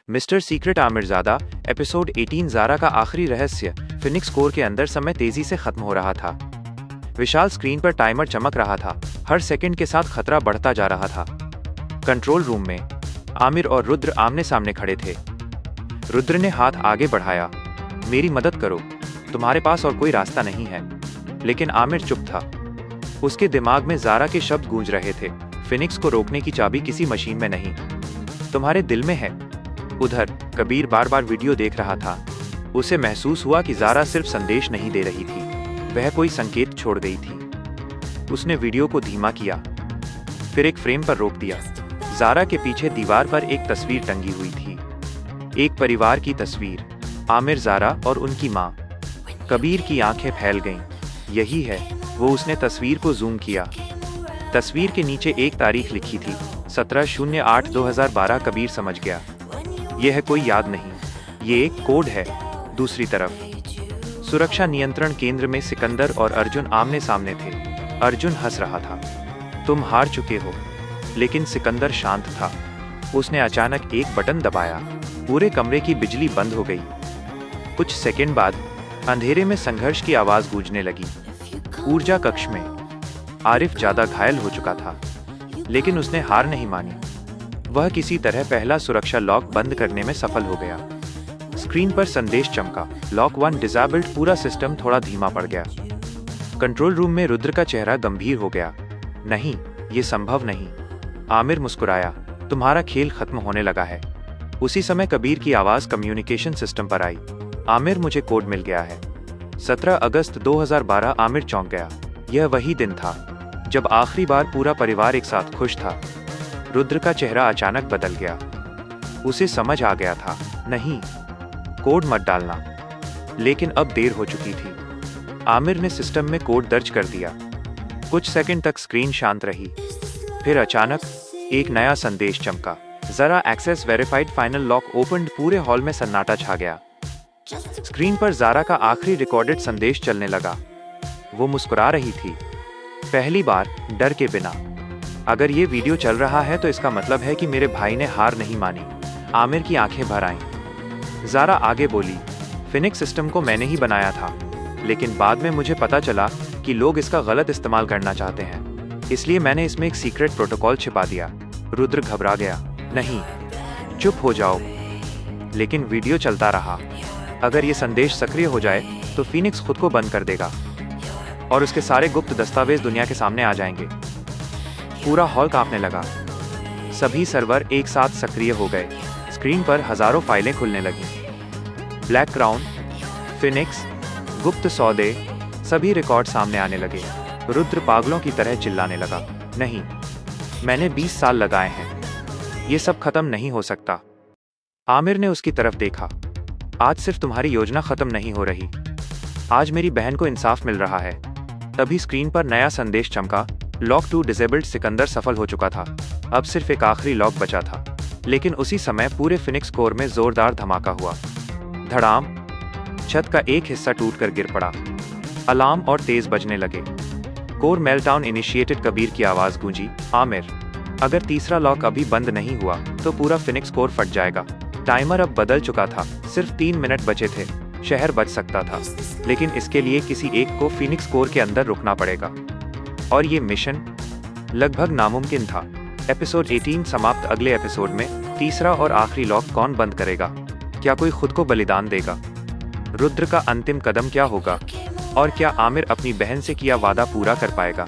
Mister secret आमिरजादा episode 18 Zaara का आखिरी रहस्य फिनिक्स कोर के अंदर समय तेजी से खत्म हो रहा था। विशाल स्क्रीन पर टाइमर चमक रहा था, हर सेकंड के साथ खतरा बढ़ता जा रहा था। कंट्रोल रूम में आमिर और रुद्र आमने सामने खड़े थे। रुद्र ने हाथ आगे बढ़ाया, मेरी मदद करो, तुम्हारे पास और कोई रास्ता नहीं है। लेकिन आमिर चुप था। उसके दिमाग में ज़ारा के शब्द गूंज रहे थे, फिनिक्स को रोकने की चाबी किसी मशीन में नहीं, तुम्हारे दिल में है। उधर कबीर बार बार वीडियो देख रहा था। उसे महसूस हुआ कि ज़ारा सिर्फ संदेश नहीं दे रही थी, वह कोई संकेत छोड़ गई थी। उसने वीडियो को धीमा किया, फिर एक फ्रेम पर रोक दिया। ज़ारा के पीछे दीवार पर एक तस्वीर टंगी हुई थी, एक परिवार की तस्वीर, आमिर, ज़ारा और उनकी माँ। कबीर की आंखें फैल गईं। यही है वो। उसने तस्वीर को जूम किया। तस्वीर के नीचे एक तारीख लिखी थी, 17/08/2012। कबीर समझ गया, यह कोई याद नहीं, ये एक कोड है। दूसरी तरफ सुरक्षा नियंत्रण केंद्र में सिकंदर और अर्जुन आमने सामने थे। अर्जुन हंस रहा था, तुम हार चुके हो। लेकिन सिकंदर शांत था। उसने अचानक एक बटन दबाया, पूरे कमरे की बिजली बंद हो गई। कुछ सेकंड बाद अंधेरे में संघर्ष की आवाज गूंजने लगी। ऊर्जा कक्ष में आरिफ ज्यादा घायल हो चुका था, लेकिन उसने हार नहीं मानी। वह किसी तरह पहला सुरक्षा लॉक बंद करने में सफल हो गया। स्क्रीन पर संदेश चमका, लॉक 1 डिसेबल्ड। पूरा सिस्टम थोड़ा धीमा पड़ गया। कंट्रोल रूम में रुद्र का चेहरा गंभीर हो गया। नहीं, ये संभव नहीं। आमिर मुस्कुराया, तुम्हारा खेल खत्म होने लगा है। उसी समय कबीर की आवाज कम्युनिकेशन सिस्टम पर आई, आमिर, मुझे कोड मिल गया है। 17 अगस्त 2012। आमिर चौंक गया। यह वही दिन था जब आखिरी बार पूरा परिवार एक साथ खुश था। रुद्र का चेहरा अचानक बदल गया। उसे समझ आ गया था, नहीं, कोड मत डालना। लेकिन अब देर हो चुकी थी। आमिर ने सिस्टम में कोड दर्ज कर दिया। कुछ सेकंड तक स्क्रीन शांत रही। फिर अचानक एक नया संदेश चमका, जरा access verified, final lock opened. पूरे हॉल में सन्नाटा छा गया। स्क्रीन पर ज़ारा का आखिरी रिकॉर्डेड संदेश चलने लगा। वो मुस्कुरा रही थी, पहली बार डर के बिना। अगर ये वीडियो चल रहा है तो इसका मतलब है कि मेरे भाई ने हार नहीं मानी। आमिर की आंखें भर आईं। ज़ारा आगे बोली, फिनिक्स सिस्टम को मैंने ही बनाया था, लेकिन बाद में मुझे पता चला कि लोग इसका गलत इस्तेमाल करना चाहते हैं, इसलिए मैंने इसमें एक सीक्रेट प्रोटोकॉल छिपा दिया। रुद्र घबरा गया, नहीं, चुप हो जाओ। लेकिन वीडियो चलता रहा। अगर ये संदेश सक्रिय हो जाए तो फिनिक्स खुद को बंद कर देगा और उसके सारे गुप्त दस्तावेज दुनिया के सामने आ जाएंगे। पूरा हॉल कांपने लगा। सभी सर्वर एक साथ सक्रिय हो गए। स्क्रीन पर हजारों फाइलें खुलने लगीं। ब्लैक क्राउन, फिनिक्स, गुप्त सौदे, सभी रिकॉर्ड सामने आने लगे। रुद्र पागलों की तरह चिल्लाने लगा, नहीं, मैंने 20 साल लगाए हैं, ये सब खत्म नहीं हो सकता। आमिर ने उसकी तरफ देखा, आज सिर्फ तुम्हारी योजना खत्म नहीं हो रही, आज मेरी बहन को इंसाफ मिल रहा है। तभी स्क्रीन पर नया संदेश चमका, लॉक 2 डिसेबल्ड। सिकंदर सफल हो चुका था, अब सिर्फ एक आखिरी लॉक बचा था। लेकिन उसी समय पूरे फिनिक्स कोर में जोरदार धमाका हुआ। धड़ाम, छत का एक हिस्सा टूटकर गिर पड़ा। अलार्म और तेज बजने लगे। Core meltdown initiated. कबीर की आवाज गूंजी, आमिर, अगर तीसरा लॉक अभी बंद नहीं हुआ तो पूरा फिनिक्स कोर फट जाएगा। टाइमर अब बदल चुका था, सिर्फ 3 मिनट बचे थे। शहर बच सकता था, लेकिन इसके लिए किसी एक को फिनिक्स कोर के अंदर रुकना पड़ेगा। और ये मिशन लगभग नामुमकिन था। एपिसोड 18 समाप्त। अगले एपिसोड में तीसरा और आखिरी लॉक कौन बंद करेगा? क्या कोई खुद को बलिदान देगा? रुद्र का अंतिम कदम क्या होगा? और क्या आमिर अपनी बहन से किया वादा पूरा कर पाएगा?